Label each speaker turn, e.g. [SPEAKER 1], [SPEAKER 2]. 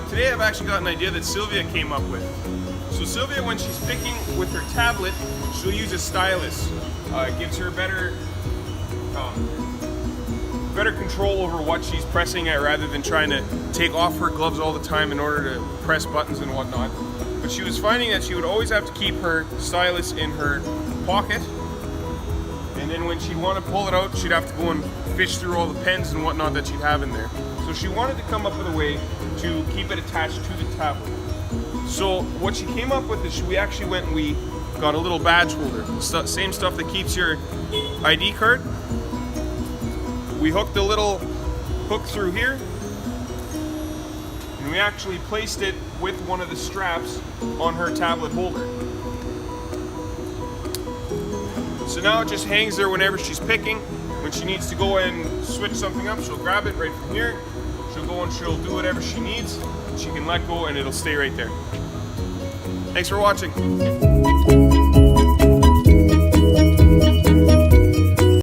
[SPEAKER 1] Today I've actually got an idea that Sylvia came up with. So Sylvia, when she's picking with her tablet, she'll use a stylus. It gives her better control over what she's pressing at, rather than trying to take off her gloves all the time in order to press buttons and whatnot. But she was finding that she would always have to keep her stylus in her pocket, and then when she'd want to pull it out, she'd have to go and fish through all the pens and whatnot that she'd have in there. So she wanted to come up with a way to keep it attached to the tablet. So what she came up with is we actually went and we got a little badge holder, same stuff that keeps your ID card. We hooked a little hook through here, and we actually placed it with one of the straps on her tablet holder. So now it just hangs there whenever she's picking. When she needs to go and switch something up, she'll grab it right from here. She'll go and she'll do whatever she needs. She can let go and it'll stay right there. Thanks for watching.